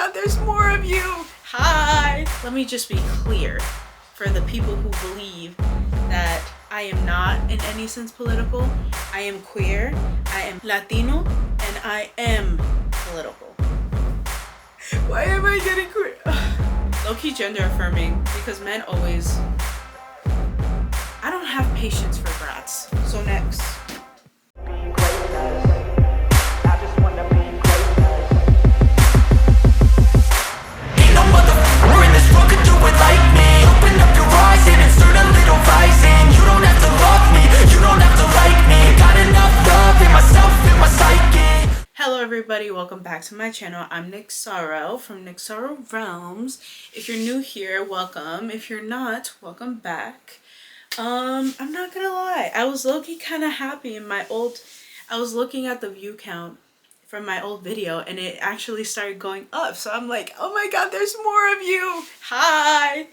god, there's more of you. Hi. Let me just be clear for the people who believe that I am not in any sense political. I am queer, I am Latino, and I am political. Why am I getting queer? Low-key gender affirming because men always... I don't have patience for brats. So next. Hello everybody, welcome back to my channel. I'm nxyzaro from nxyzarorealms. If you're new here, welcome. If you're not, welcome back. I'm not gonna lie, I was low-key kind of happy in my old... I was looking at the view count from my old video and it actually started going up. So I'm like, oh my god, there's more of you. Hi.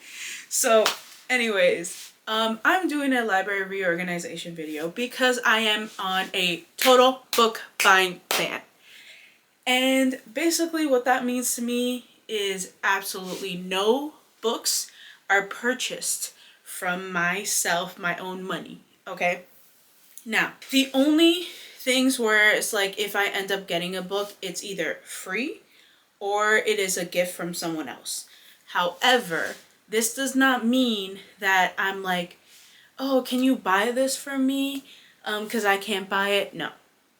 So anyways, I'm doing a library reorganization video because I am on a total book buying ban. And basically what that means to me is absolutely no books are purchased from myself, my own money, okay? Now, the only things where it's like if I end up getting a book, it's either free or it is a gift from someone else. However, this does not mean that I'm like, oh, can you buy this for me? Because I can't buy it. No.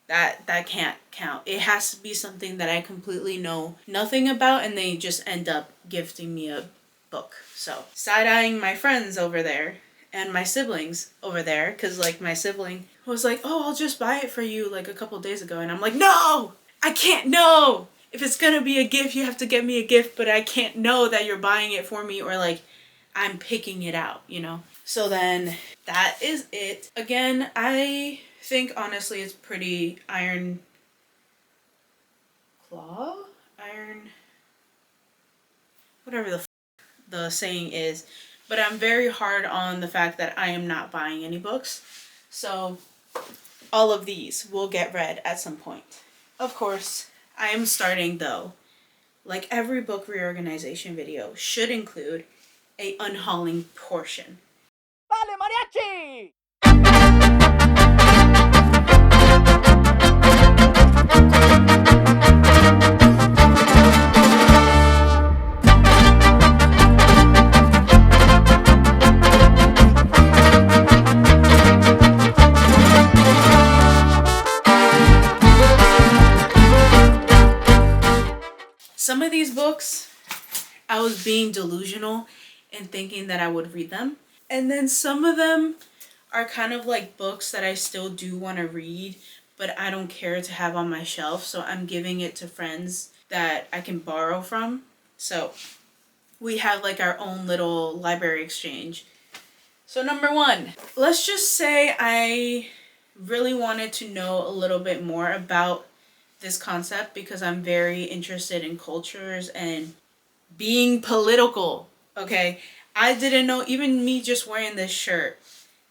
That can't count. It has to be something that I completely know nothing about and they just end up gifting me a book. So side-eyeing my friends over there and my siblings over there, because like my sibling was like, oh, I'll just buy it for you like a couple days ago, and I'm like, no, I can't know. If it's gonna be a gift, you have to get me a gift, but I can't know that you're buying it for me or like I'm picking it out, you know? So then that is it. Again, I think honestly it's pretty whatever the saying is, but I'm very hard on the fact that I am not buying any books. So all of these will get read at some point. Of course, I am starting though, like every book reorganization video should include a unhauling portion. Vale, mariachi! Some of these books, I was being delusional and thinking that I would read them. And then some of them are kind of like books that I still do want to read, but I don't care to have on my shelf. So I'm giving it to friends that I can borrow from. So we have like our own little library exchange. So number one, let's just say I really wanted to know a little bit more about this concept because I'm very interested in cultures and being political, okay? I didn't know, even me just wearing this shirt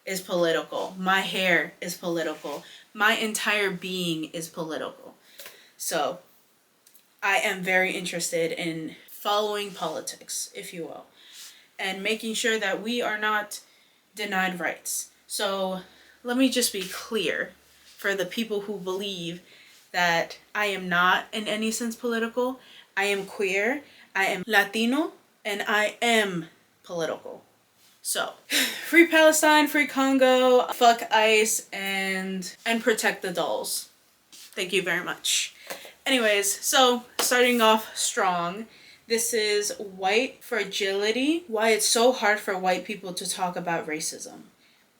is political. My hair is political. My entire being is political. So I am very interested in following politics, if you will, and making sure that we are not denied rights. So let me just be clear for the people who believe that I am not in any sense political. I am queer, I am Latino, and I am political. So, free Palestine, free Congo, fuck ICE, and protect the dolls. Thank you very much. Anyways, so starting off strong, this is White Fragility, Why It's So Hard for White People to Talk About Racism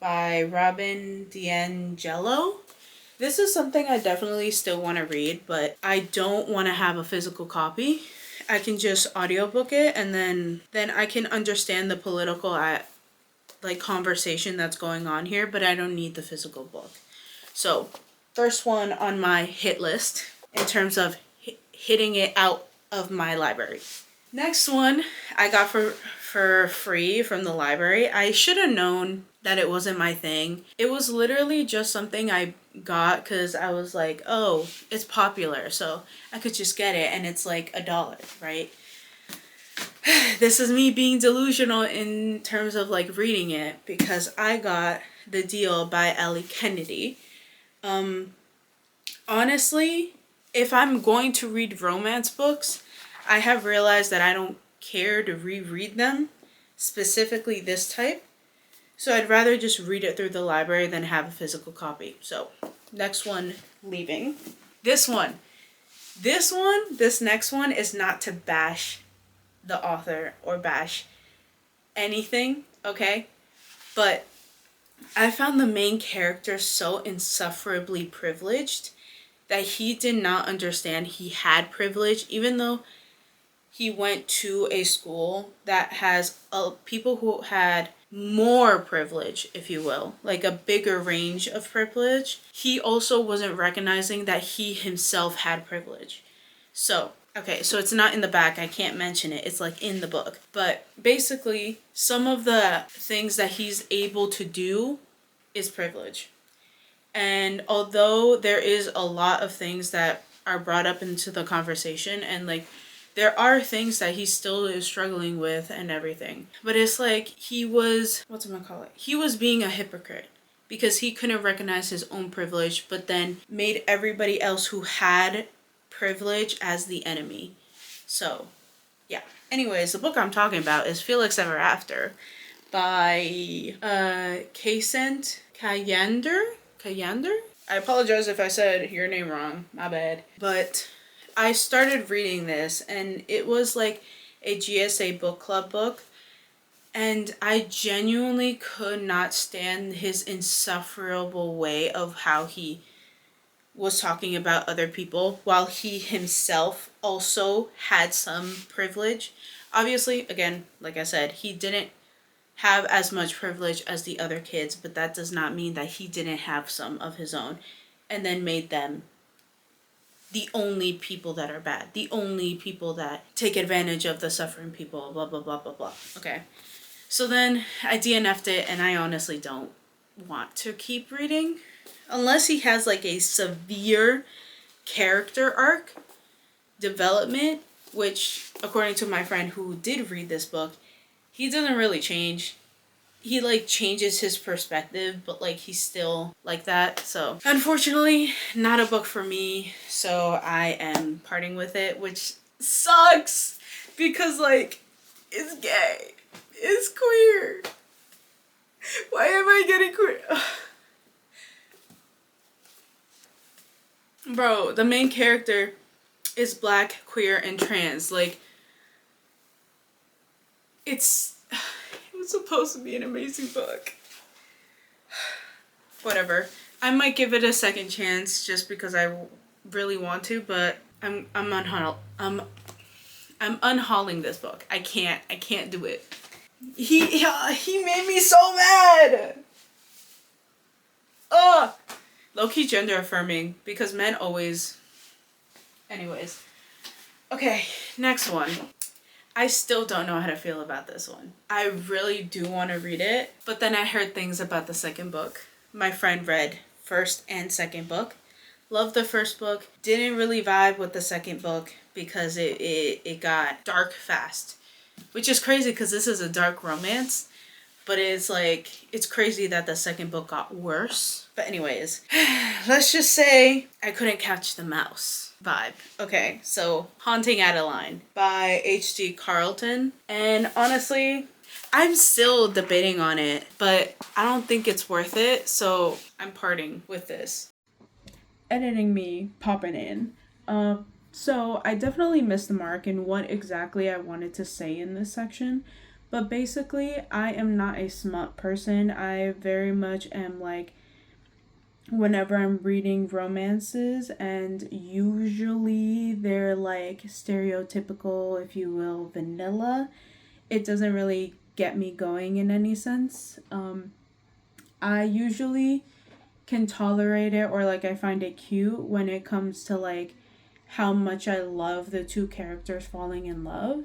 by Robin DiAngelo. This is something I definitely still want to read, but I don't want to have a physical copy. I can just audiobook it and then I can understand the political like conversation that's going on here, but I don't need the physical book. So first one on my hit list in terms of hitting it out of my library. Next one I got for free from the library. I should have known that it wasn't my thing. It was literally just something I got because I was like, oh, it's popular, so I could just get it, and it's like $1, right? This is me being delusional in terms of like reading it, because I got The Deal by Ellie Kennedy. Honestly, if I'm going to read romance books, I have realized that I don't care to reread them, specifically this type. So I'd rather just read it through the library than have a physical copy. So next one, leaving. This next one is not to bash the author or bash anything, okay? But I found the main character so insufferably privileged that he did not understand he had privilege, even though he went to a school that has people who had more privilege, if you will, like a bigger range of privilege. He also wasn't recognizing that he himself had privilege. So, okay, so it's not in the back. I can't mention it. It's like in the book. But basically, some of the things that he's able to do is privilege. And although there is a lot of things that are brought up into the conversation, and like there are things that he still is struggling with and everything, but it's like he was, he was being a hypocrite because he couldn't recognize his own privilege, but then made everybody else who had privilege as the enemy. So yeah, anyways, the book I'm talking about is Felix Ever After by Kasent Kayander. I apologize if I said your name wrong, my bad. But I started reading this, and it was like a GSA book club book, and I genuinely could not stand his insufferable way of how he was talking about other people while he himself also had some privilege. Obviously, again, like I said, he didn't have as much privilege as the other kids, but that does not mean that he didn't have some of his own, and then made them the only people that are bad, the only people that take advantage of the suffering people, blah, blah, blah, blah, blah. Okay. So then I DNF'd it, and I honestly don't want to keep reading unless he has like a severe character arc development, which according to my friend who did read this book, he doesn't really change. He like changes his perspective, but like he's still like that. So unfortunately, not a book for me. So I am parting with it, which sucks because like it's gay, it's queer. Why am I getting queer? Bro, the main character is black, queer, and trans. Like, it was supposed to be an amazing book. Whatever. I might give it a second chance just because I really want to, but I'm unhauling this book. I can't do it. He made me so mad. Ugh. Low-key gender affirming because men always. Anyways. Okay, next one. I still don't know how to feel about this one. I really do want to read it, but then I heard things about the second book. My friend read first and second book. Loved the first book. Didn't really vibe with the second book because it got dark fast. Which is crazy because this is a dark romance. But it's like, it's crazy that the second book got worse. But anyways, let's just say I couldn't catch the mouse vibe. Okay, so Haunting Adeline by H.D. Carlton. And honestly, I'm still debating on it, but I don't think it's worth it. So I'm parting with this. Editing me popping in. So I definitely missed the mark in what exactly I wanted to say in this section. But basically, I am not a smut person. I very much am like, whenever I'm reading romances, and usually they're like stereotypical, if you will, vanilla, it doesn't really get me going in any sense. I usually can tolerate it, or like I find it cute when it comes to like how much I love the two characters falling in love.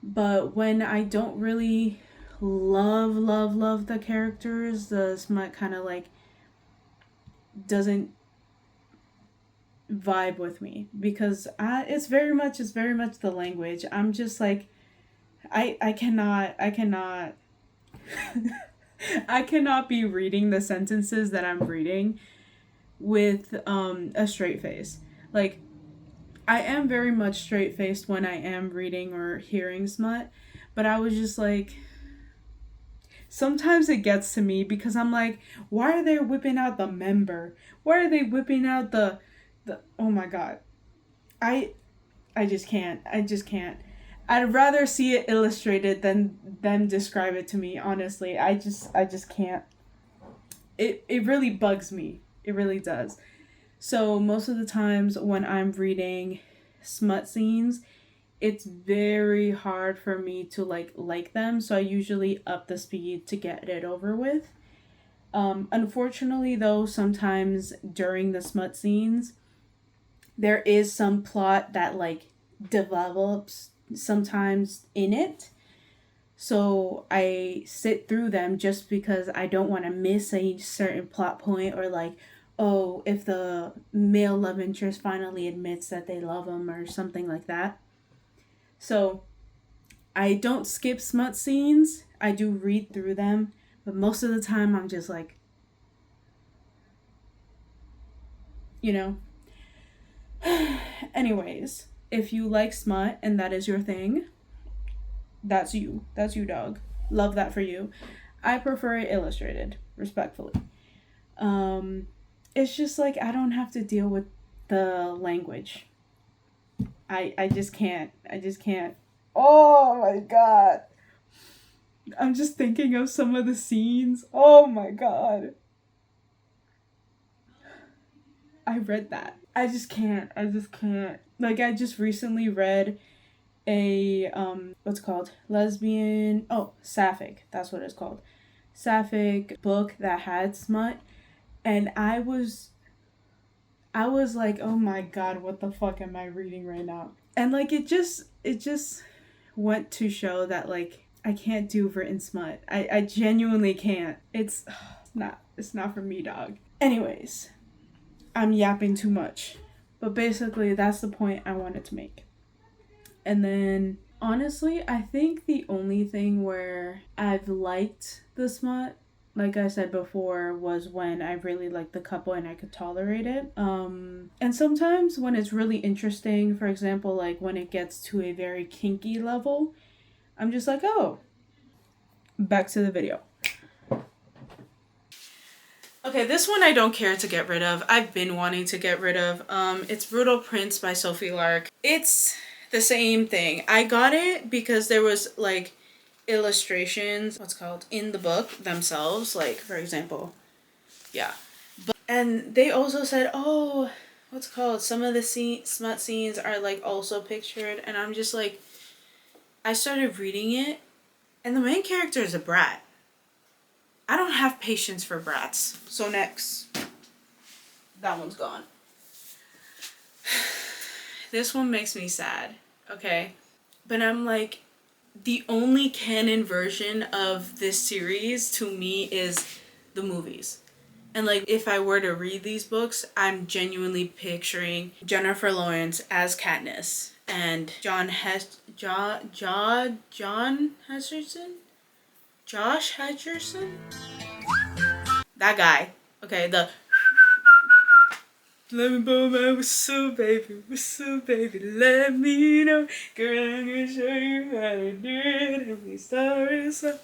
But when I don't really love the characters, the smut kind of like doesn't vibe with me, because it's very much the language. I'm just like, I cannot I cannot be reading the sentences that I'm reading with a straight face. Like, I am very much straight faced when I am reading or hearing smut, but I was just like, sometimes it gets to me because I'm like, why are they whipping out the member? Why are they whipping out the oh my god. I I just can't. I just can't. I'd rather see it illustrated than them describe it to me, honestly. I just can't. It really bugs me. It really does. So most of the times when I'm reading smut scenes, it's very hard for me to like them. So I usually up the speed to get it over with. Unfortunately, though, sometimes during the smut scenes, there is some plot that like develops sometimes in it. So I sit through them just because I don't want to miss a certain plot point, or like, oh, if the male love interest finally admits that they love him or something like that. So I don't skip smut scenes. I do read through them, but most of the time I'm just like, you know. Anyways, if you like smut and that is your thing, that's you. That's you, dog. Love that for you. I prefer it illustrated, respectfully. Um, it's just like I don't have to deal with the language. I just can't. I just can't. Oh my god. I'm just thinking of some of the scenes. Oh my god. I read that. I just can't. I just can't. Like, I just recently read a what's it called? Lesbian, oh, sapphic. That's what it's called. Sapphic book that had smut, and I was like, "Oh my god, what the fuck am I reading right now?" And like it just went to show that like I can't do written smut. I genuinely can't. It's not for me, dog. Anyways, I'm yapping too much. But basically, that's the point I wanted to make. And then, honestly, I think the only thing where I've liked the smut, like I said before, was when I really liked the couple and I could tolerate it. And sometimes when it's really interesting, for example, like when it gets to a very kinky level, I'm just like, oh, back to the video. Okay, this one I don't care to get rid of. I've been wanting to get rid of. It's Brutal Prince by Sophie Lark. It's the same thing. I got it because there was like illustrations, what's called, in the book themselves. Like, for example, yeah. And they also said, oh, what's called, some of the smut scenes are like also pictured. And I'm just like, I started reading it and the main character is a brat. I don't have patience for brats. So next. That one's gone. This one makes me sad, okay? But I'm like, the only canon version of this series to me is the movies. And like, if I were to read these books, I'm genuinely picturing Jennifer Lawrence as Katniss and John Hutcherson? Josh Hutcherson? That guy. Okay, the let me blow my whistle, baby, let me know. Girl, I'm gonna show you how to do it. And we start so.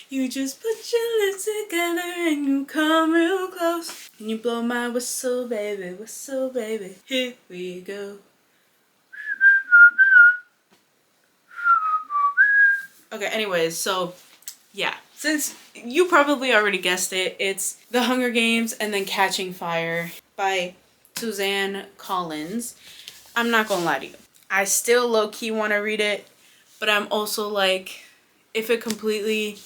You just put your lips together and you come real close. And you blow my whistle, baby, here we go. Okay, anyways, so yeah. Since you probably already guessed it, it's The Hunger Games and then Catching Fire by Suzanne Collins. I'm not gonna lie to you. I still low-key want to read it, but I'm also like, if it completely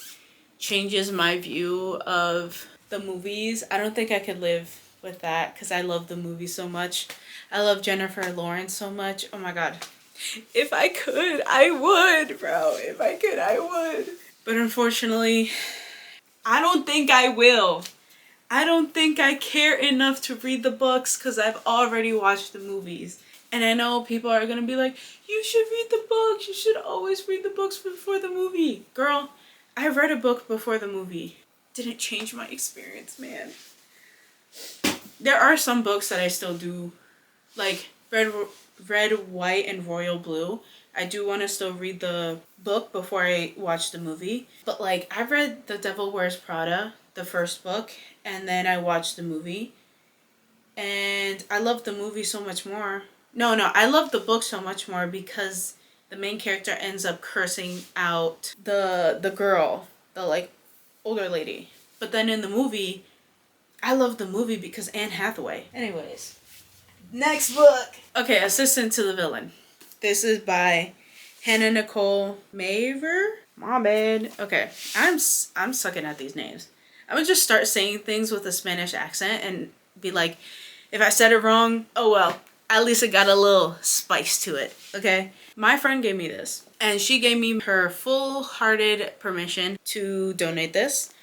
changes my view of the movies, I don't think I could live with that because I love the movie so much. I love Jennifer Lawrence so much. Oh my god. If I could, I would, bro. If I could, I would. But unfortunately, I don't think I will. I don't think I care enough to read the books because I've already watched the movies. And I know people are going to be like, you should read the books. You should always read the books before the movie. Girl, I read a book before the movie. Didn't change my experience, man. There are some books that I still do, like Red, White, and Royal Blue. I do want to still read the book before I watch the movie. But like, I read The Devil Wears Prada, the first book, and then I watched the movie. And I love the movie so much more. No, I love the book so much more because the main character ends up cursing out the girl, the like older lady. But then in the movie, I love the movie because Anne Hathaway. Anyways, next book. Okay, Assistant to the Villain. This is by Hannah Nicole Maver. My bad. Okay, I'm sucking at these names. I would just start saying things with a Spanish accent and be like, if I said it wrong, oh well. At least it got a little spice to it, okay? My friend gave me this, and she gave me her full-hearted permission to donate this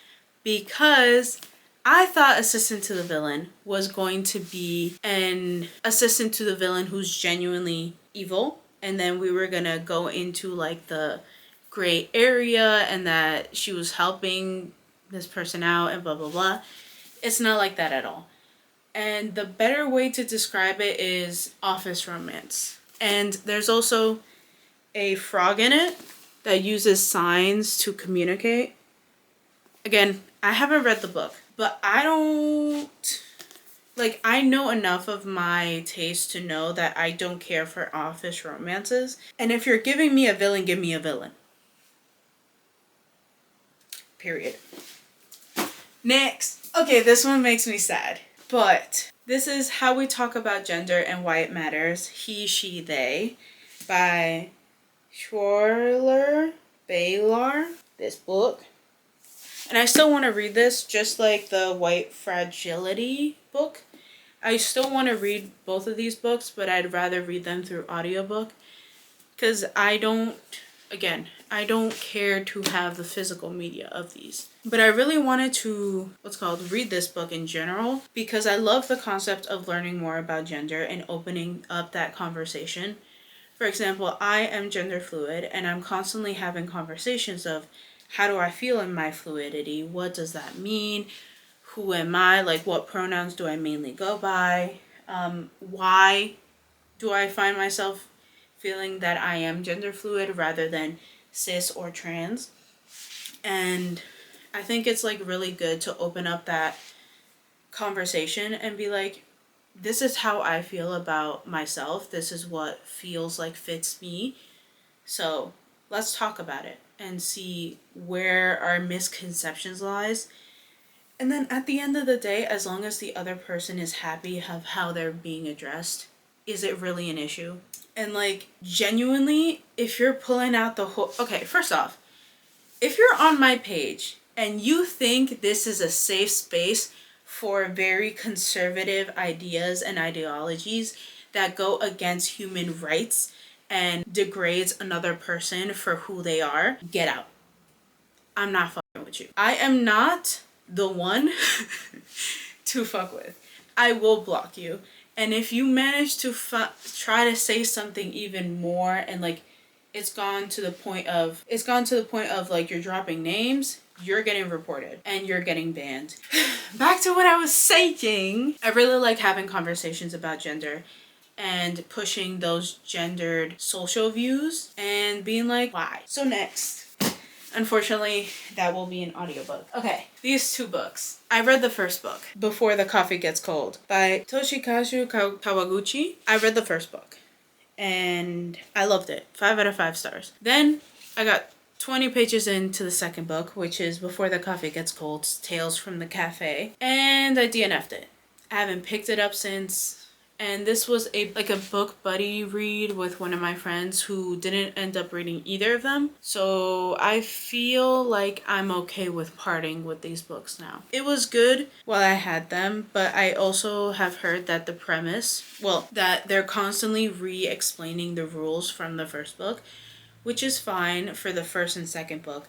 because I thought Assistant to the Villain was going to be an assistant to the villain who's genuinely evil, and then we were gonna go into like the gray area and that she was helping this person out and blah blah blah. It's not like that at all. And the better way to describe it is office romance. And there's also a frog in it that uses signs to communicate. Again, I haven't read the book, but I know enough of my taste to know that I don't care for office romances. And if you're giving me a villain, give me a villain. Period. Next. Okay, this one makes me sad. But this is How We Talk About Gender and Why It Matters, He, She, They by Schwarler Baylar. This book. And I still want to read this, just like the White Fragility book. I still want to read both of these books, but I'd rather read them through audiobook. Because I don't care to have the physical media of these. But I really wanted to, read this book in general because I love the concept of learning more about gender and opening up that conversation. For example, I am gender fluid and I'm constantly having conversations of how do I feel in my fluidity? What does that mean? Who am I? Like, what pronouns do I mainly go by? Why do I find myself feeling that I am gender fluid rather than cis or trans? And I think it's like really good to open up that conversation and be like, this is how I feel about myself. This is what feels like fits me. So let's talk about it and see where our misconceptions lies. And then at the end of the day, as long as the other person is happy of how they're being addressed, is it really an issue? And like, genuinely, if you're pulling out the whole... Okay, first off, if you're on my page and you think this is a safe space for very conservative ideas and ideologies that go against human rights and degrades another person for who they are, get out. I'm not fucking with you. I am not the one to fuck with. I will block you. And if you manage to try to say something even more and like it's gone to the point of like you're dropping names, you're getting reported and you're getting banned. Back to what I was saying. I really like having conversations about gender and pushing those gendered social views and being like, why? So next. Unfortunately, that will be an audiobook. Okay, these two books. I read the first book, Before the Coffee Gets Cold, by Toshikazu Kawaguchi. I read the first book, and I loved it. 5 out of 5 stars. Then, I got 20 pages into the second book, which is Before the Coffee Gets Cold, Tales from the Cafe, and I DNF'd it. I haven't picked it up since. And this was a book buddy read with one of my friends who didn't end up reading either of them. So I feel like I'm okay with parting with these books now. It was good while I had them, but I also have heard that the premise, well, that they're constantly re-explaining the rules from the first book, which is fine for the first and second book.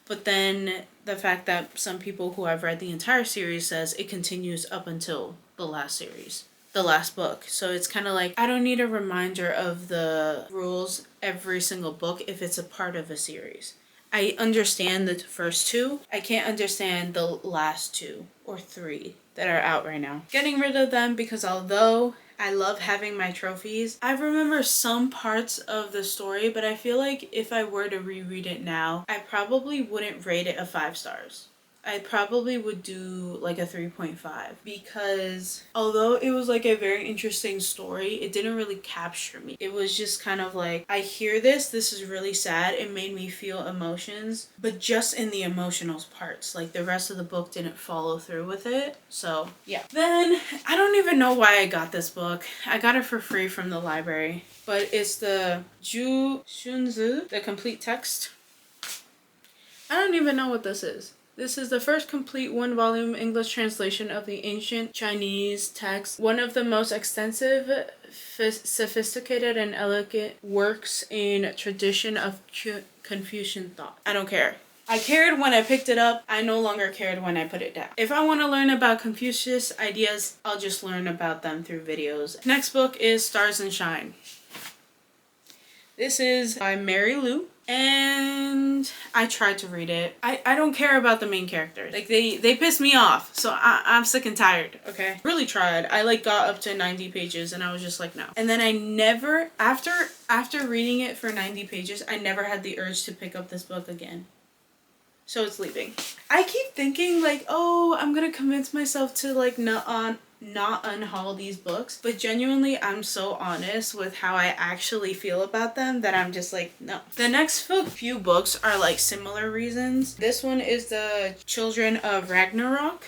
But then the fact that some people who have read the entire series says it continues up until the last series, the last book. So it's kind of like, I don't need a reminder of the rules every single book if it's a part of a series. I understand the first two. I can't understand the last 2 or 3 that are out right now. Getting rid of them because although I love having my trophies, I remember some parts of the story, but I feel like if I were to reread it now, I probably wouldn't rate it a 5 stars. I probably would do like a 3.5 because although it was like a very interesting story, it didn't really capture me. It was just kind of like, I hear this is really sad. It made me feel emotions, but just in the emotional parts. Like the rest of the book didn't follow through with it. So yeah. Then I don't even know why I got this book. I got it for free from the library, but it's the Ju Shunzi, the complete text. I don't even know what this is. This is the first complete 1-volume English translation of the ancient Chinese text, one of the most extensive, sophisticated, and elegant works in tradition of Confucian thought. I don't care. I cared when I picked it up. I no longer cared when I put it down. If I want to learn about Confucius ideas, I'll just learn about them through videos. Next book is Stars and Shine. This is by Mary Lou. And I tried to read it. I don't care about the main characters. Like they piss me off. So I'm sick and tired, okay? Really tried. I like got up to 90 pages and I was just like, no. And then I never, after reading it for 90 pages, I never had the urge to pick up this book again. So it's leaving. I keep thinking like, oh, I'm gonna convince myself to like not unhaul these books, but genuinely I'm so honest with how I actually feel about them that I'm just like, no. The next few books are like similar reasons. This one is the Children of Ragnarok.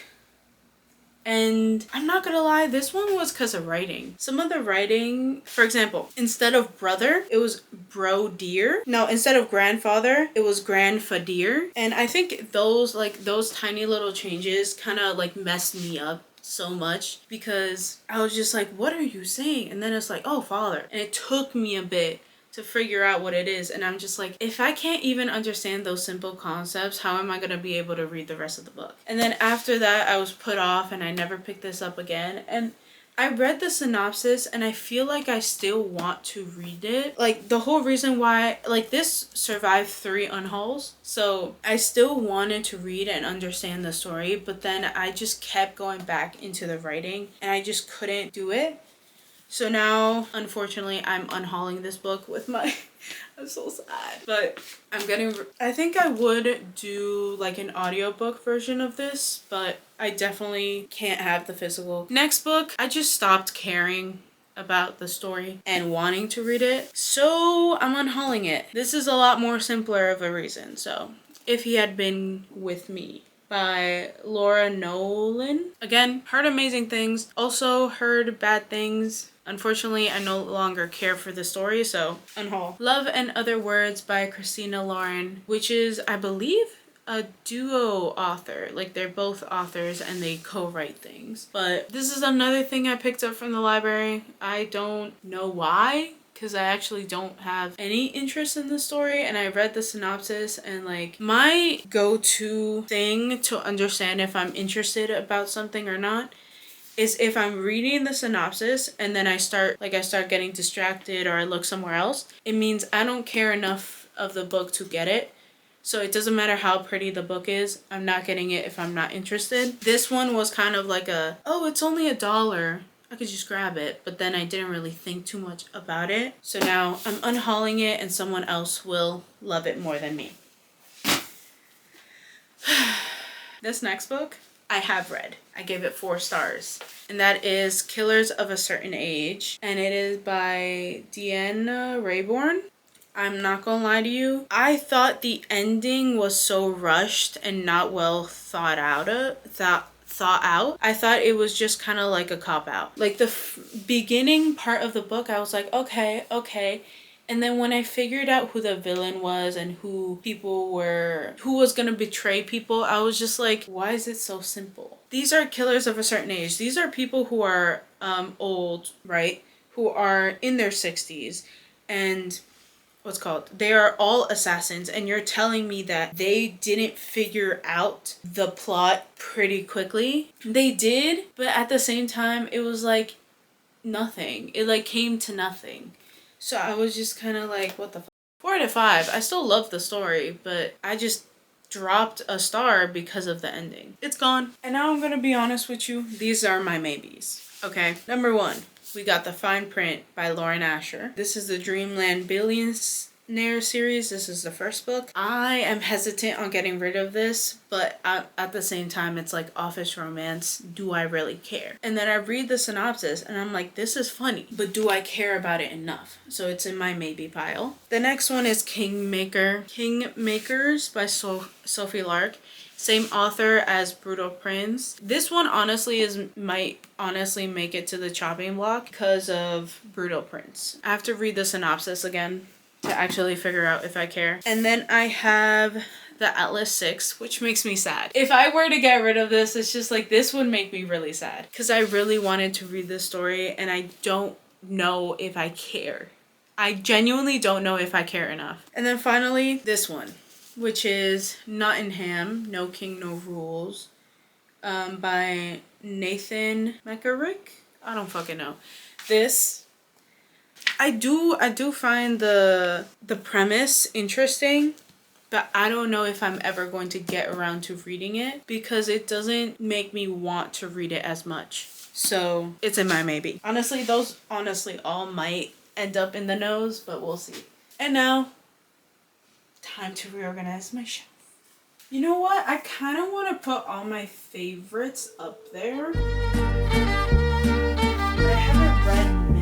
And I'm not gonna lie, this one was because of writing. Some of the writing, for example, instead of brother, it was bro dear. No, instead of grandfather, it was grandfadir. And I think those tiny little changes kind of like messed me up so much because I was just like, what are you saying? And then it's like, oh, father. And it took me a bit to figure out what it is. And I'm just like, if I can't even understand those simple concepts, how am I going to be able to read the rest of the book? And then after that, I was put off and I never picked this up again. And I read the synopsis and I feel like I still want to read it. Like the whole reason why, like this survived 3 unhauls. So I still wanted to read and understand the story, but then I just kept going back into the writing and I just couldn't do it. So now, unfortunately, I'm unhauling this book with my... I'm so sad. But I think I would do like an audiobook version of this, but I definitely can't have the physical. Next book, I just stopped caring about the story and wanting to read it. So I'm unhauling it. This is a lot more simpler of a reason. So, If He Had Been With Me by Laura Nolan. Again, heard amazing things. Also heard bad things. Unfortunately, I no longer care for the story, so unhaul. Love and Other Words by Christina Lauren, which is, I believe, a duo author. Like, they're both authors and they co-write things. But this is another thing I picked up from the library. I don't know why, because I actually don't have any interest in the story, and I read the synopsis, and like my go-to thing to understand if I'm interested about something or not is if I'm reading the synopsis and then I start getting distracted or I look somewhere else, it means I don't care enough of the book to get it. So it doesn't matter how pretty the book is, I'm not getting it if I'm not interested. This one was kind of like oh, it's only $1. I could just grab it, but then I didn't really think too much about it. So now I'm unhauling it and someone else will love it more than me. This next book I have read. I gave it 4 stars. And that is Killers of a Certain Age. And it is by Deanna Rayborn. I'm not gonna lie to you. I thought the ending was so rushed and not well thought thought out. I thought it was just kind of like a cop out. Like the beginning part of the book, I was like, okay. And then when I figured out who the villain was and who was gonna betray people, I was just like, why is it so simple? These are killers of a certain age. These are people who are old, right? Who are in their 60s and they are all assassins, and you're telling me that they didn't figure out the plot pretty quickly. They did, but at the same time, it was like nothing. It like came to nothing. So I was just kind of like, what the fuck? 4 out of 5. I still love the story, but I just dropped a star because of the ending. It's gone. And now I'm gonna be honest with you. These are my maybes. Okay, number 1. We got The Fine Print by Lauren Asher. This is the Dreamland Billionaire series. This is the first book. I am hesitant on getting rid of this, but at the same time, it's like office romance. Do I really care? And then I read the synopsis and I'm like, this is funny, but do I care about it enough? So it's in my maybe pile. The next one is Kingmakers by Sophie Lark. Same author as Brutal Prince. This one honestly might honestly make it to the chopping block because of Brutal Prince. I have to read the synopsis again to actually figure out if I care. And then I have the Atlas 6, which makes me sad. If I were to get rid of this, it's just like this would make me really sad because I really wanted to read this story and I don't know if I care. I genuinely don't know if I care enough. And then finally, this one, which is Nottingham, No King, No Rules, by Nathan McCarrick. I don't fucking know. This, I do find the premise interesting, but I don't know if I'm ever going to get around to reading it because it doesn't make me want to read it as much. So it's in my maybe. Honestly, those all might end up in the nose, but we'll see. And now, time to reorganize my shelf. You know what? I kind of want to put all my favorites up there. But I haven't read many.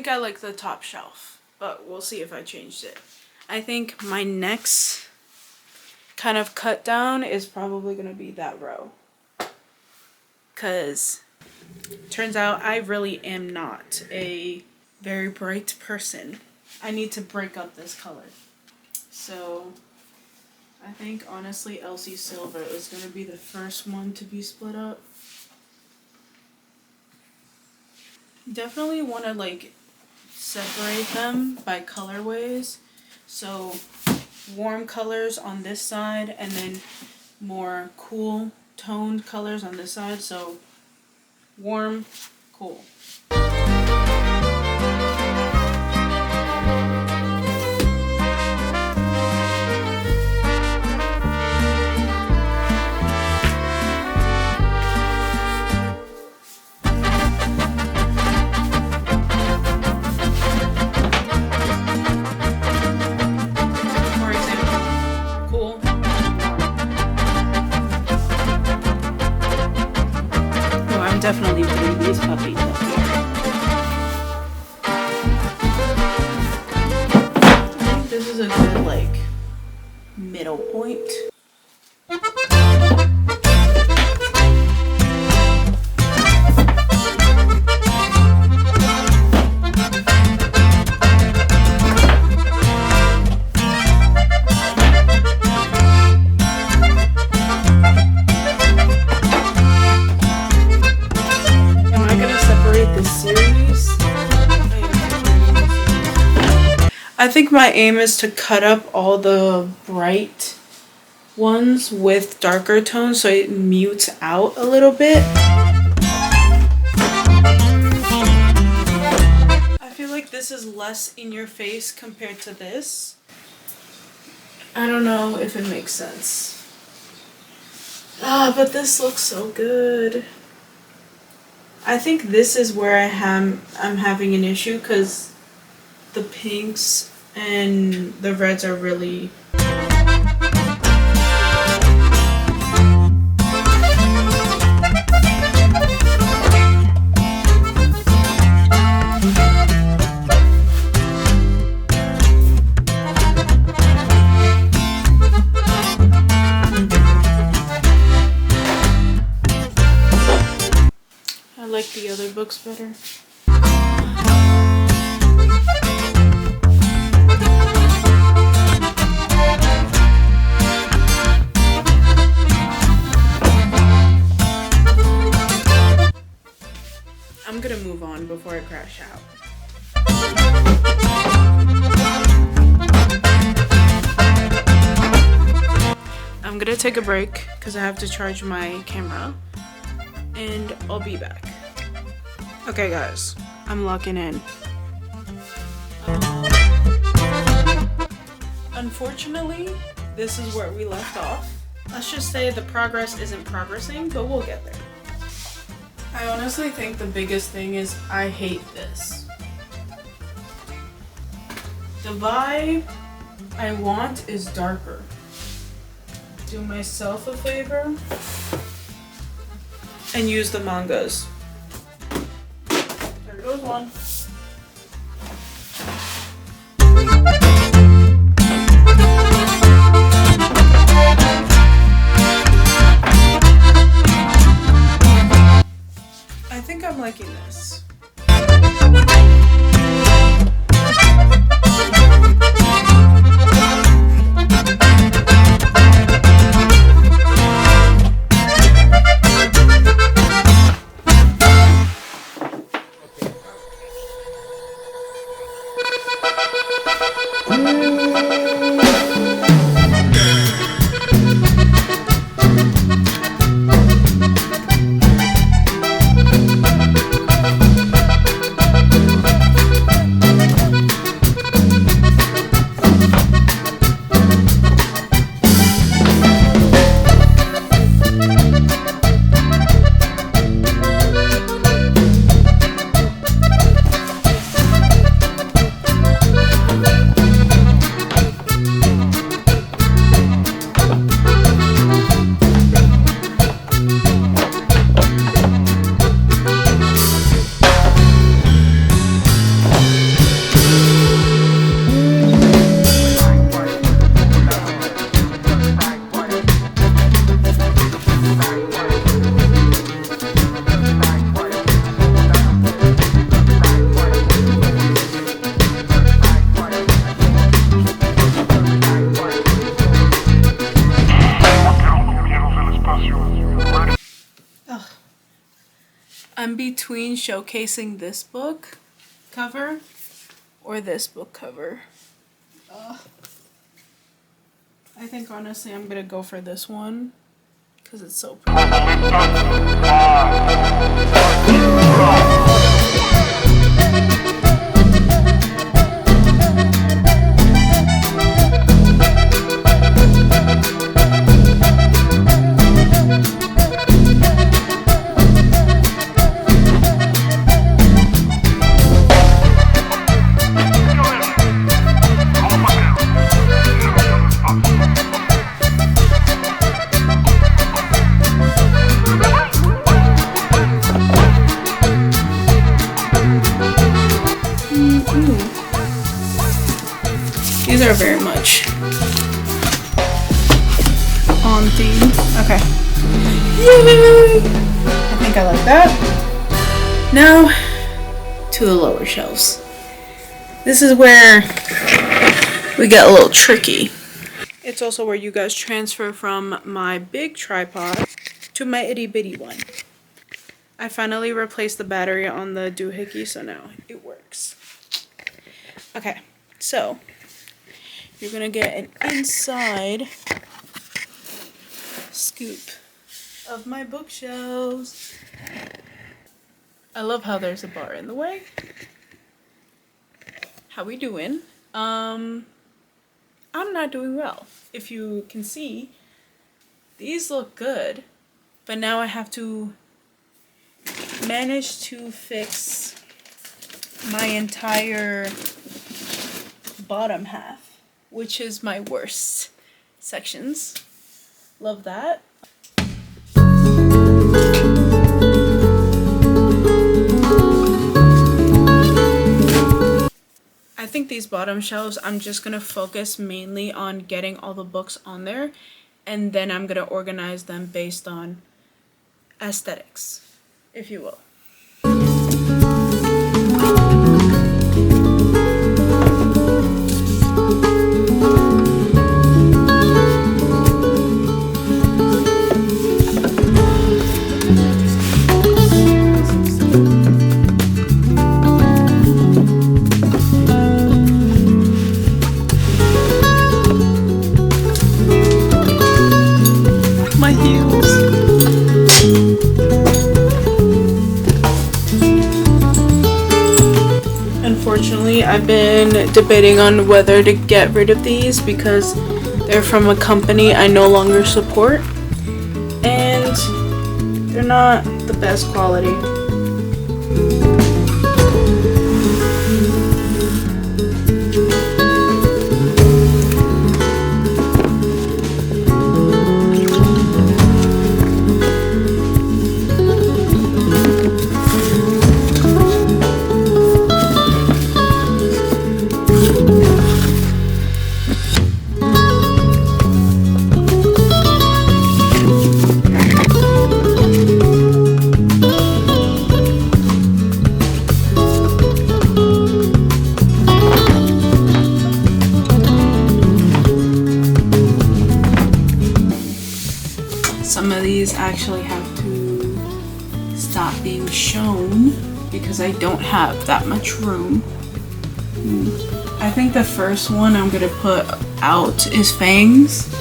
I like the top shelf, but we'll see if I changed it. I think my next kind of cut down is probably gonna be that row, because turns out I really am not a very bright person. I need to break up this color. So I think honestly Elsie Silver is gonna be the first one to be split up. Definitely want to like separate them by colorways. So warm colors on this side and then more cool toned colors on this side. So warm, cool. Definitely putting these puppies up here. I think this is a good like middle point. Series think my aim is to cut up all the bright ones with darker tones so it mutes out a little bit. I feel like this is less in your face compared to this. I don't know if it makes sense. But this looks so good. I think this is where I'm having an issue because the pinks and the reds are really... I like the other books better. I'm gonna move on before I crash out. I'm gonna take a break because I have to charge my camera and I'll be back. Okay guys, I'm locking in. Unfortunately, this is where we left off. Let's just say the progress isn't progressing, but we'll get there. I honestly think the biggest thing is I hate this. The vibe I want is darker. Do myself a favor and use the mangas. There goes one. I think I'm liking this. I'm between showcasing this book cover or this book cover. I think honestly I'm gonna go for this one because it's so pretty. These are very much on theme. Okay. Yay! I think I like that. Now to the lower shelves. This is where we get a little tricky. It's also where you guys transfer from my big tripod to my itty bitty one. I finally replaced the battery on the doohickey, so now it works. Okay, so you're gonna get an inside scoop of my bookshelves. I love how there's a bar in the way. How we doing? I'm not doing well. If you can see, these look good, but now I have to manage to fix my entire bottom half, which is my worst sections. Love that. I think these bottom shelves, I'm just gonna focus mainly on getting all the books on there, and then I'm gonna organize them based on aesthetics, if you will. My heels. Unfortunately, I've been debating on whether to get rid of these because they're from a company I no longer support and they're not the best quality. Some of these actually have to stop being shown because I don't have that much room. I think the first one I'm gonna put out is Fangs,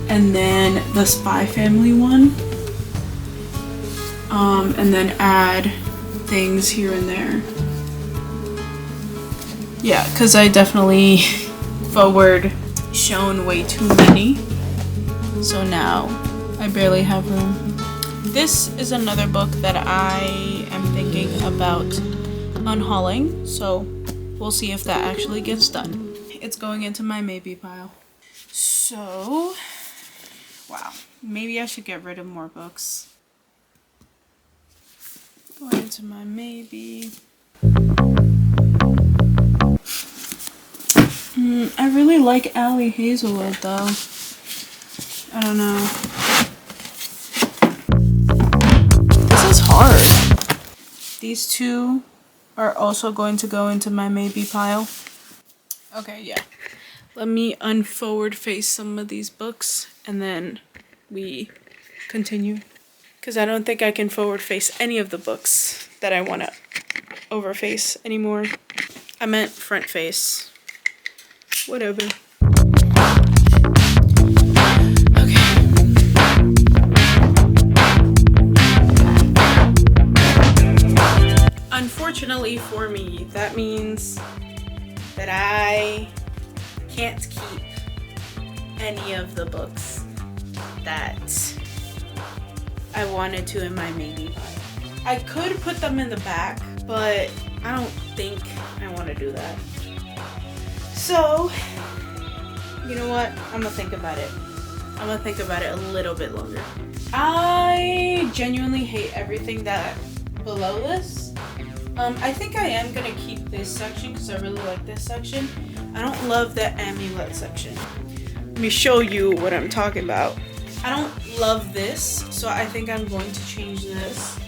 and then the Spy Family one, and then add things here and there. Yeah, because I definitely forward shown way too many, so now I barely have room. This is another book that I am thinking about unhauling, so we'll see if that actually gets done. It's going into my maybe pile. So, wow, maybe I should get rid of more books. Going into my maybe. I really like Allie Hazelwood though. I don't know. This is hard. These two are also going to go into my maybe pile. Okay, yeah. Let me unforward face some of these books and then we continue. Because I don't think I can forward face any of the books that I want to overface anymore. I meant front face. Whatever. Unfortunately for me, that means that I can't keep any of the books that I wanted to in my maybe pile. I could put them in the back, but I don't think I want to do that. So, you know what? I'm gonna think about it. I'm gonna think about it a little bit longer. I genuinely hate everything that below this. I think I am gonna keep this section because I really like this section. I don't love the amulet section. Let me show you what I'm talking about. I don't love this, so I think I'm going to change this.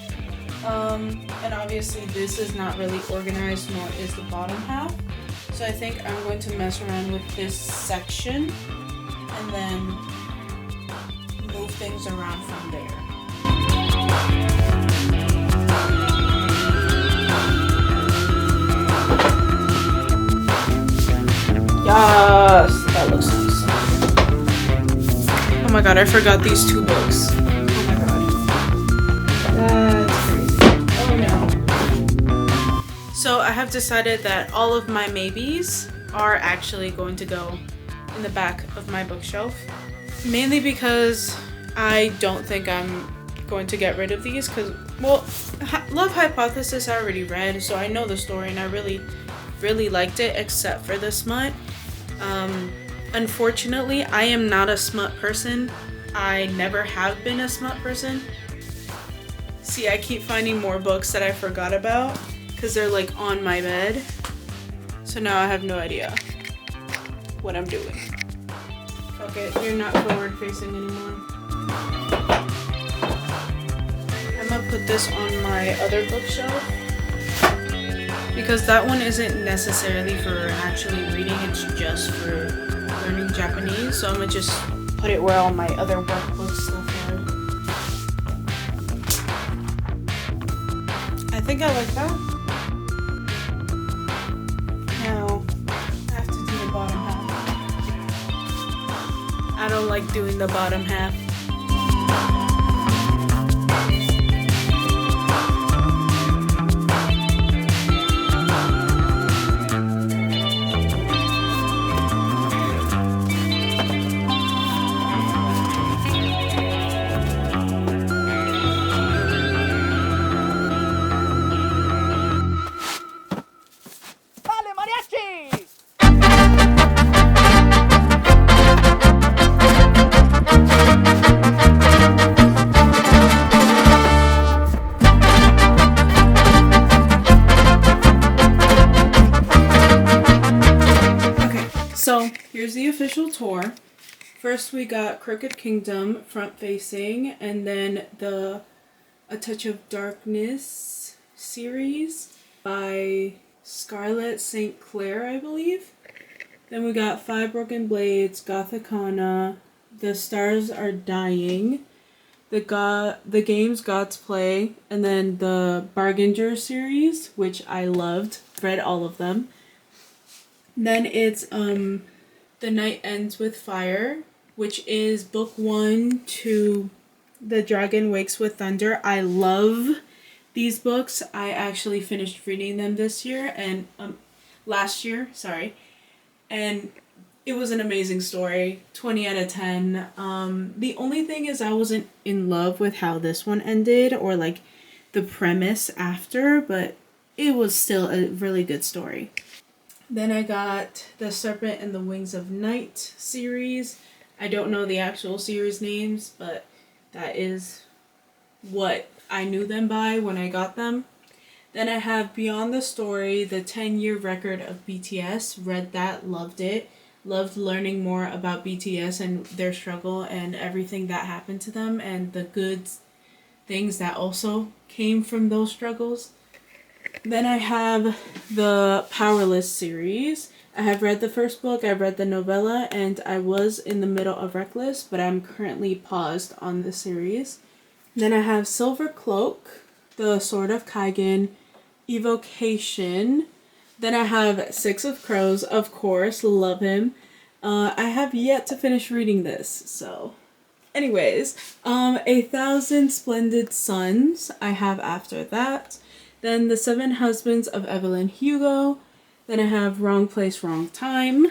And obviously this is not really organized, nor is the bottom half. So I think I'm going to mess around with this section and then move things around from there. Yes, that my god, I forgot these 2 books. Oh my god. That's crazy. Oh no. So I have decided that all of my maybes are actually going to go in the back of my bookshelf. Mainly because I don't think I'm going to get rid of these because, well, Love Hypothesis I already read, so I know the story and I really liked it, except for the smut. Unfortunately, I am not a smut person. I never have been a smut person. See, I keep finding more books that I forgot about because they're like on my bed. So now I have no idea what I'm doing. Okay, you're not forward facing anymore. I'm gonna put this on my other bookshelf because that one isn't necessarily for actually reading, it's just for learning Japanese. So I'm gonna just put it where all my other workbook stuff are. I think I like that. Now I have to do the bottom half. I don't like doing the bottom half. So here's the official tour. First we got Crooked Kingdom front facing, and then the A Touch of Darkness series by Scarlett St. Clair, I believe. Then we got Five Broken Blades, Gothicana, The Stars Are Dying, the Games Gods Play, and then the Barganger series, which I loved. Read all of them. Then it's The Night Ends with Fire, which is book 1 to The Dragon Wakes with Thunder. I love these books. I actually finished reading them this year and last year, sorry. And it was an amazing story. 20 out of 10. The only thing is I wasn't in love with how this one ended or like the premise after, but it was still a really good story. Then I got The Serpent and the Wings of Night series. I don't know the actual series names, but that is what I knew them by when I got them. Then I have Beyond the Story, the 10-year record of BTS. Read that, loved it. Loved learning more about BTS and their struggle and everything that happened to them and the good things that also came from those struggles. Then I have the Powerless series. I have read the first book, I've read the novella, and I was in the middle of Reckless, but I'm currently paused on the series. Then I have Silver Cloak, The Sword of Kaigen, Evocation. Then I have Six of Crows, of course, love him. I have yet to finish reading this, so... Anyways, 1,000 Splendid Suns I have after that. Then The Seven Husbands of Evelyn Hugo. Then I have Wrong Place, Wrong Time.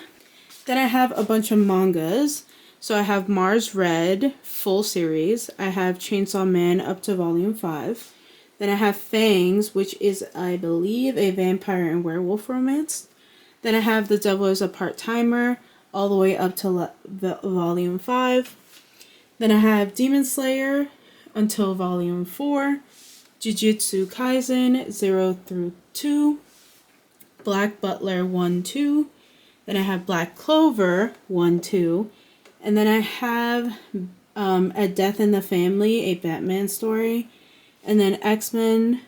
Then I have a bunch of mangas. So I have Mars Red, full series. I have Chainsaw Man up to volume 5. Then I have Fangs, which is, I believe, a vampire and werewolf romance. Then I have The Devil is a Part-Timer, all the way up to volume 5. Then I have Demon Slayer until volume 4. Jujutsu Kaisen 0 through 2, Black Butler 1-2, then I have Black Clover 1-2, and then I have A Death in the Family, a Batman story, and then X-Men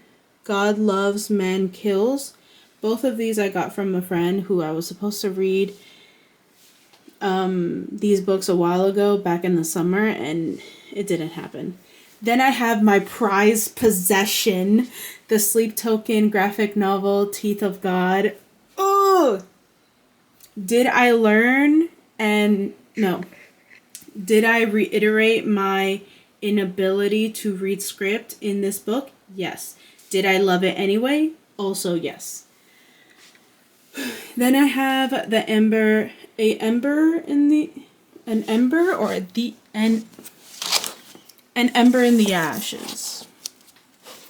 God Loves, Man Kills. Both of these I got from a friend who I was supposed to read these books a while ago, back in the summer, and it didn't happen. Then I have my prized possession, the Sleep Token graphic novel, Teeth of God. Oh! Did I learn? And no. Did I reiterate my inability to read script in this book? Yes. Did I love it anyway? Also yes. Then I have the ember, an ember in the ashes.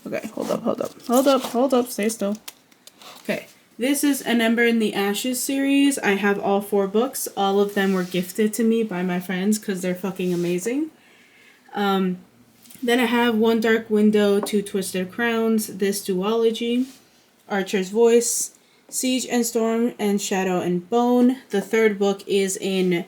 Okay, hold up, stay still. Okay, this is An Ember in the Ashes series. I have all 4 books. All of them were gifted to me by my friends because they're fucking amazing. Then I have One Dark Window, Two Twisted Crowns, This Duology, Archer's Voice, Siege and Storm, and Shadow and Bone. The 3rd book is in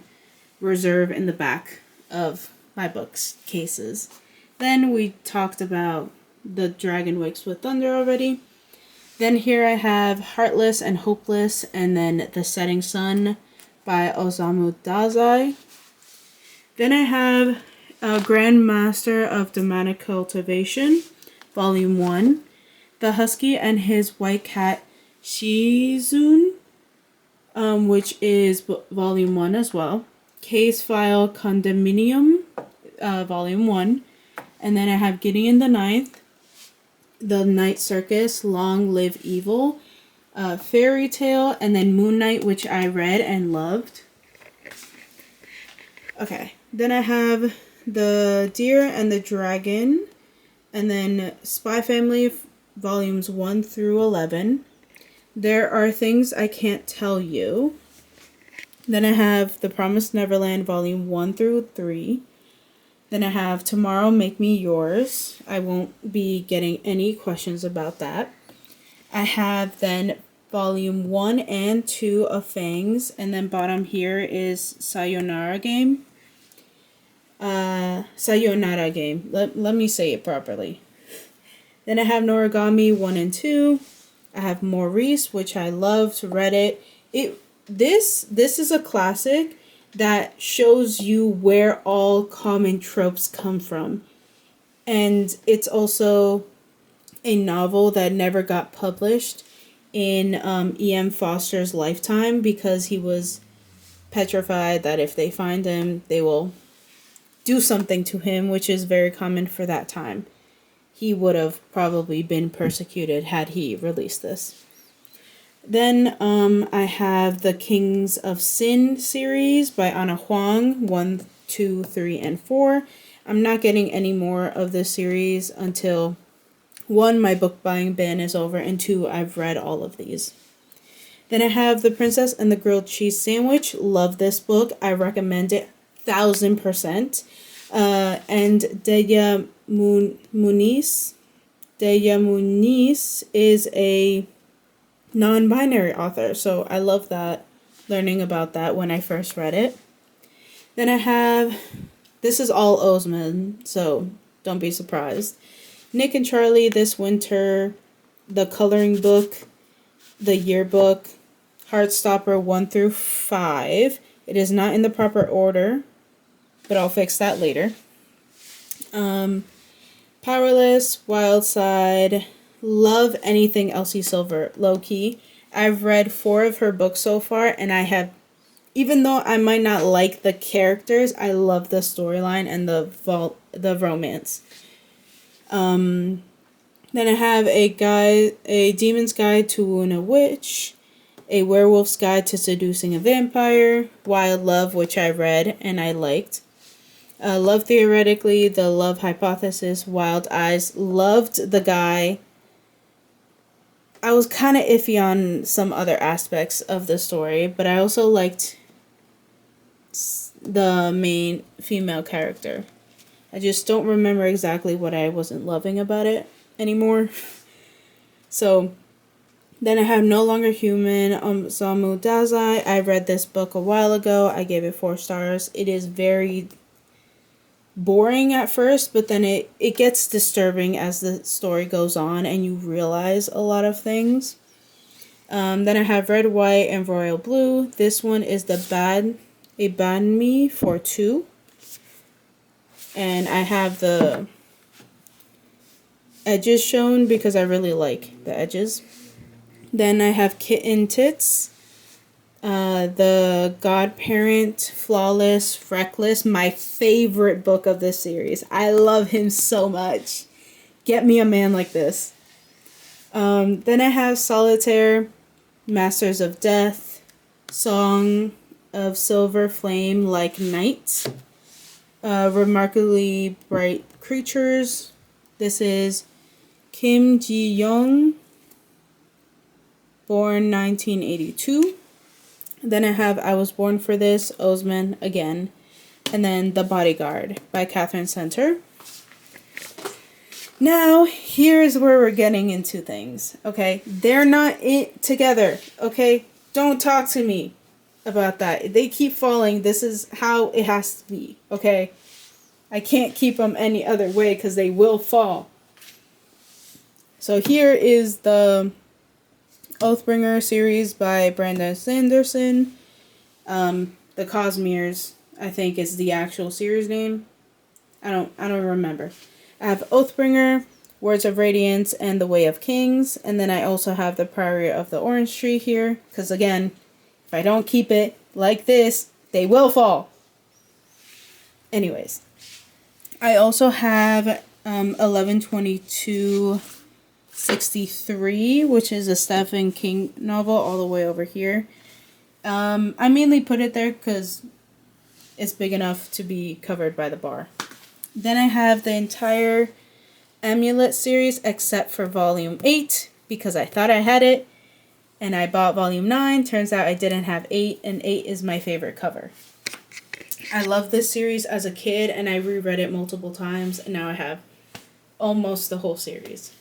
reserve in the back of my books cases. Then we talked about the Dragon Wakes with Thunder already. Then here I have Heartless and Hopeless, and then The Setting Sun by Osamu Dazai. Then I have Grandmaster of Demonic Cultivation, Volume 1. The Husky and His White Cat Shizun, which is Volume 1 as well. Case File Condominium, Volume 1. And then I have Gideon the Ninth, The Night Circus, Long Live Evil, Fairy Tale, and then Moon Knight, which I read and loved. Okay, then I have The Deer and the Dragon, and then Spy Family, Volumes 1 through 11. There Are Things I Can't Tell You. Then I have The Promised Neverland, Volume 1 through 3. Then I have Tomorrow Make Me Yours. I won't be getting any questions about that. I have then Volume 1 and 2 of Fangs. And then bottom here is Sayonara Game. Sayonara Game. Let me say it properly. Then I have Noragami 1 and 2. I have Maurice, which I loved, read it. This is a classic that shows you where all common tropes come from. And it's also a novel that never got published in E.M. Foster's lifetime because he was petrified that if they find him, they will do something to him, which is very common for that time. He would have probably been persecuted had he released this. Then I have the Kings of Sin series by Ana Huang, 1, 2, 3, and 4. I'm not getting any more of this series until 1, my book buying ban is over, and 2, I've read all of these. Then I have The Princess and the Grilled Cheese Sandwich. Love this book. I recommend it 1000%. And Deya Muniz is a non-binary author, so I love that, learning about that when I first read it. Then I have, this is all Osman, so don't be surprised. Nick and Charlie This Winter, the coloring book, the yearbook, Heartstopper 1 through 5. It is not in the proper order, but I'll fix that later. Powerless, Wild Side, love anything Elsie Silver, Lowkey. I've read 4 of her books so far, and I have, even though I might not like the characters, I love the storyline and the romance. Then I have a Demon's Guide to Wound a Witch, A Werewolf's Guide to Seducing a Vampire, Wild Love, which I read and I liked. Love Theoretically, The Love Hypothesis, Wild Eyes. Loved the guy. I was kind of iffy on some other aspects of the story, but I also liked the main female character. I just don't remember exactly what I wasn't loving about it anymore. So then I have No Longer Human, Osamu Dazai. I read this book a while ago. I gave it 4 stars. It is very boring at first, but then it gets disturbing as the story goes on and you realize a lot of things. Then I have Red, White, and Royal Blue. This one is a Bad Me for 2. And I have the edges shown because I really like the edges. Then I have Kitten Tits, The Godparent, Flawless, Reckless, my favorite book of this series. I love him so much. Get me a man like this. Then I have Solitaire, Masters of Death, Song of Silver Flame Like Night, Remarkably Bright Creatures. This is Kim Ji-young, born 1982. Then I have I Was Born for This, Osman again. And then The Bodyguard by Catherine Center. Now, here is where we're getting into things, okay? They're not together, okay? Don't talk to me about that. They keep falling. This is how it has to be, okay? I can't keep them any other way because they will fall. So here is the Oathbringer series by Brandon Sanderson. The Cosmeres, I think, is the actual series name. I don't remember. I have Oathbringer, Words of Radiance, and The Way of Kings. And then I also have The Priory of the Orange Tree here. Because again, if I don't keep it like this, they will fall. Anyways. I also have 11/22/63, which is a Stephen King novel all the way over here. I mainly put it there because it's big enough to be covered by the bar. Then I have the entire Amulet series except for volume 8 because I thought I had it and I bought volume 9. Turns out I didn't have 8, and 8 is my favorite cover. I loved this series as a kid and I reread it multiple times, and now I have almost the whole series.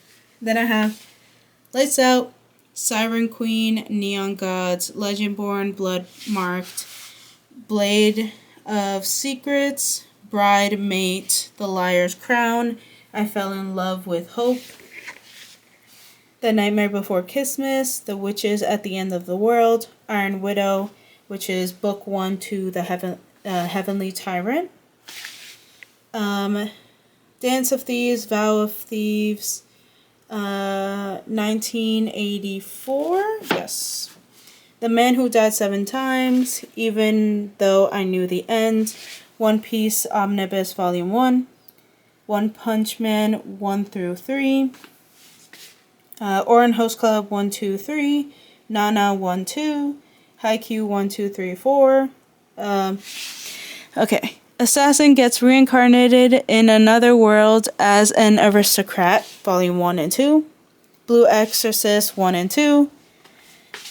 Then I have Lights Out, Siren Queen, Neon Gods, Legendborn, Blood Marked, Blade of Secrets, Bride, Mate, The Liar's Crown, I Fell in Love with Hope, The Nightmare Before Christmas, The Witches at the End of the World, Iron Widow, which is book 1 to the Heavenly Tyrant, Dance of Thieves, Vow of Thieves, 1984, yes. The Man Who Died 7 Times, Even Though I Knew the End, One Piece Omnibus Volume 1, One Punch Man 1 through 3, Oran Host Club 1, 2, 3, Nana 1, 2, Haikyuu 1, 2, 3, 4. Okay. Assassin gets reincarnated in another world as an aristocrat, Volume 1 and 2. Blue Exorcist 1 and 2.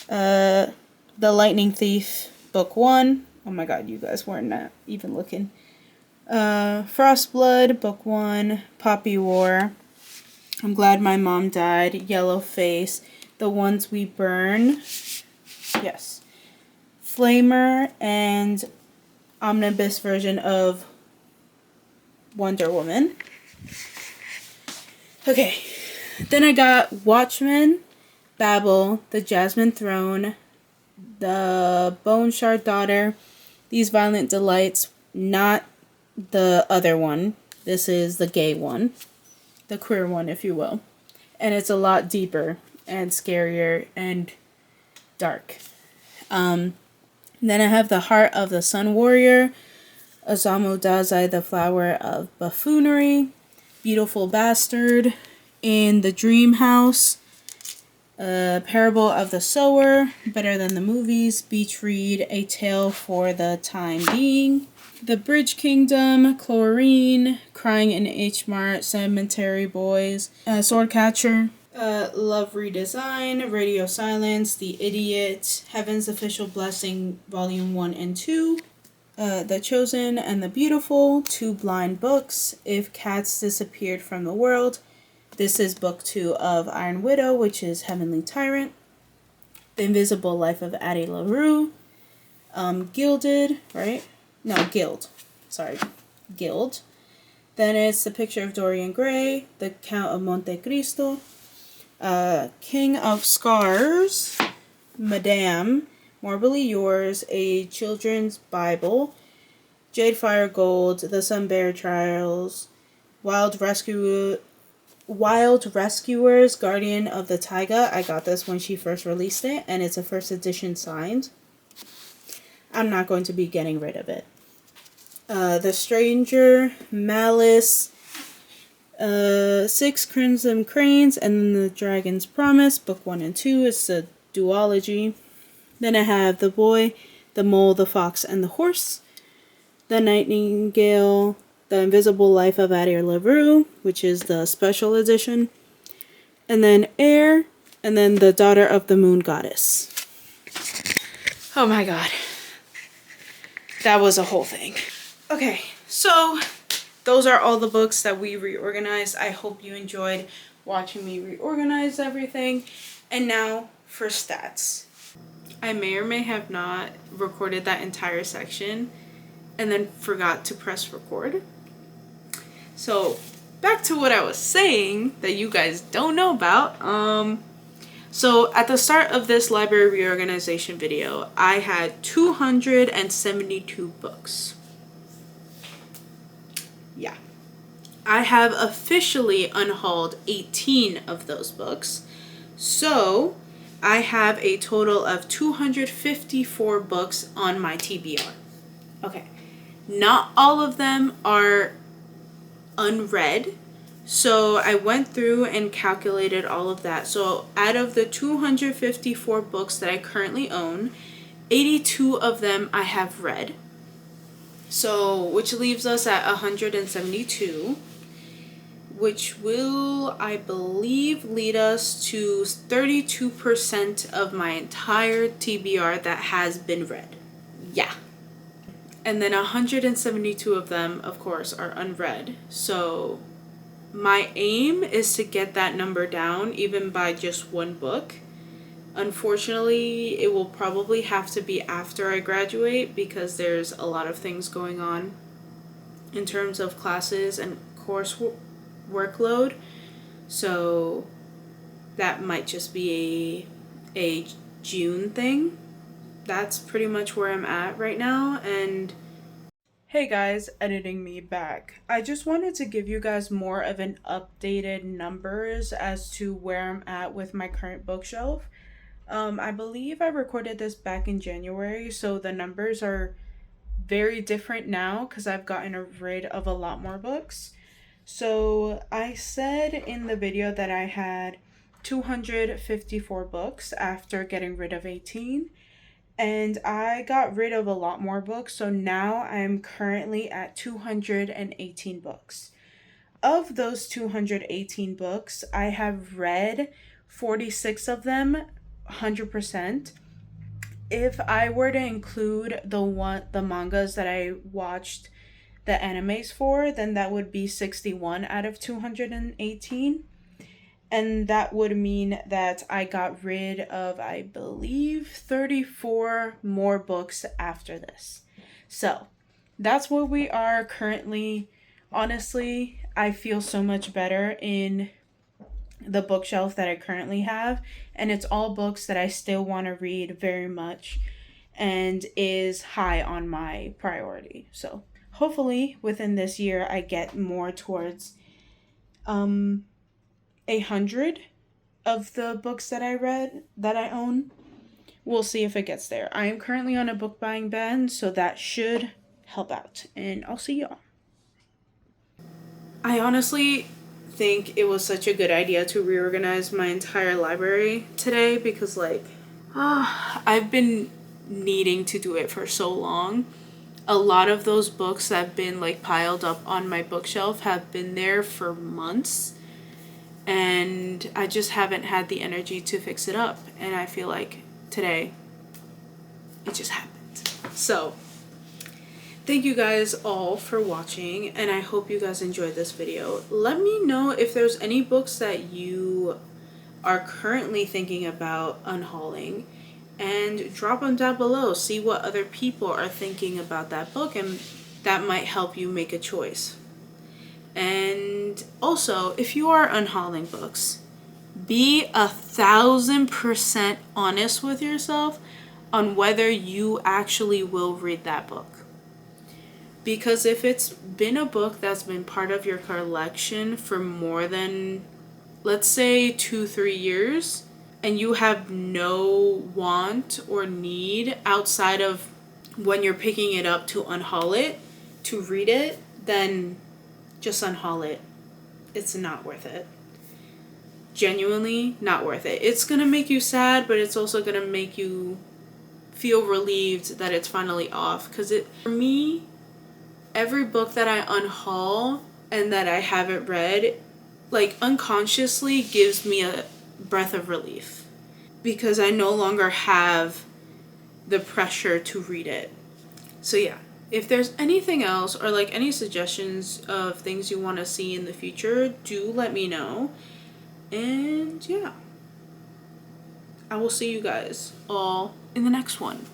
The Lightning Thief, Book 1. Oh my god, you guys weren't not even looking. Frostblood, Book 1. Poppy War. I'm Glad My Mom Died. Yellow Face. The Ones We Burn. Yes. Flamer and omnibus version of Wonder Woman. Okay. Then I got Watchmen, Babel, The Jasmine Throne, The Bone Shard Daughter, These Violent Delights, not the other one. This is the gay one. The queer one, if you will. And it's a lot deeper and scarier and dark. Then I have The Heart of the Sun Warrior, Osamu Dazai, The Flower of Buffoonery, Beautiful Bastard, In the Dream House, Parable of the Sower, Better Than the Movies, Beach Read, A Tale for the Time Being, The Bridge Kingdom, Chlorine, Crying in H Mart, Cemetery Boys, Swordcatcher, Love Redesign, Radio Silence, The Idiot, Heaven's Official Blessing, Volume 1 and 2, The Chosen and the Beautiful, Two Blind Books, If Cats Disappeared from the World. This is book 2 of Iron Widow, which is Heavenly Tyrant, The Invisible Life of Addie LaRue, Gilded, right? No, Guild. Sorry, Guild. Then it's The Picture of Dorian Gray, The Count of Monte Cristo, King of Scars, Madame, Morbidly Yours, A Children's Bible, Jade Fire Gold, The Sun Bear Trials, Wild Rescuers, Guardian of the Taiga. I got this when she first released it, and it's a first edition signed. I'm not going to be getting rid of it. The Stranger, Malice, Six Crimson Cranes, and then The Dragon's Promise, book 1 and 2. It's a duology. Then I have The Boy, the Mole, the Fox, and the Horse. The Nightingale, The Invisible Life of Addie LaRue, which is the special edition. And then Air, and then The Daughter of the Moon Goddess. Oh my god. That was a whole thing. Okay, so those are all the books that we reorganized. I hope you enjoyed watching me reorganize everything. And now for stats. I may or may have not recorded that entire section and then forgot to press record. So back to what I was saying that you guys don't know about. So at the start of this library reorganization video, I had 272 books. Yeah. I have officially unhauled 18 of those books. So I have a total of 254 books on my TBR. Okay. Not all of them are unread. So I went through and calculated all of that. So out of the 254 books that I currently own, 82 of them I have read. So, which leaves us at 172, which will, I believe, lead us to 32% of my entire TBR that has been read. Yeah. And then 172 of them, of course, are unread. So my aim is to get that number down, even by just one book. Unfortunately, it will probably have to be after I graduate because there's a lot of things going on in terms of classes and course workload. So that might just be a June thing. That's pretty much where I'm at right now. And hey guys, editing me back. I just wanted to give you guys more of an updated numbers as to where I'm at with my current bookshelf. I believe I recorded this back in January, so the numbers are very different now because I've gotten rid of a lot more books. So I said in the video that I had 254 books after getting rid of 18. And I got rid of a lot more books, so now I'm currently at 218 books. Of those 218 books, I have read 46 of them 100%. If I were to include the mangas that I watched the animes for, then that would be 61 out of 218. And that would mean that I got rid of, I believe, 34 more books after this. So that's what we are currently. Honestly, I feel so much better in the bookshelf that I currently have. And it's all books that I still want to read very much and is high on my priority. So hopefully within this year I get more towards 100 of the books that I read that I own. We'll see if it gets there. I am currently on a book buying ban, so that should help out. And I'll see y'all. I honestly think it was such a good idea to reorganize my entire library today because I've been needing to do it for so long. A lot of those books that have been piled up on my bookshelf have been there for months. And I just haven't had the energy to fix it up. And I feel like today, it just happened. So, thank you guys all for watching. And I hope you guys enjoyed this video. Let me know if there's any books that you are currently thinking about unhauling. And drop them down below. See what other people are thinking about that book. And that might help you make a choice. And also, if you are unhauling books, be 1,000% honest with yourself on whether you actually will read that book. Because if it's been a book that's been part of your collection for more than, let's say, 2-3 years, and you have no want or need outside of when you're picking it up to unhaul it, to read it, then just unhaul it. It's not worth it. Genuinely not worth it. It's gonna make you sad, but it's also gonna make you feel relieved that it's finally off. Because for me, every book that I unhaul and that I haven't read, like, unconsciously gives me a breath of relief. Because I no longer have the pressure to read it. So yeah, if there's anything else or like any suggestions of things you want to see in the future, do let me know. And yeah, I will see you guys all in the next one.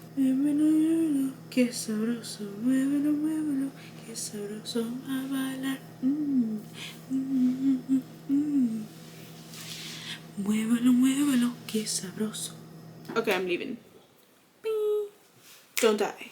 Okay, I'm leaving. Don't die.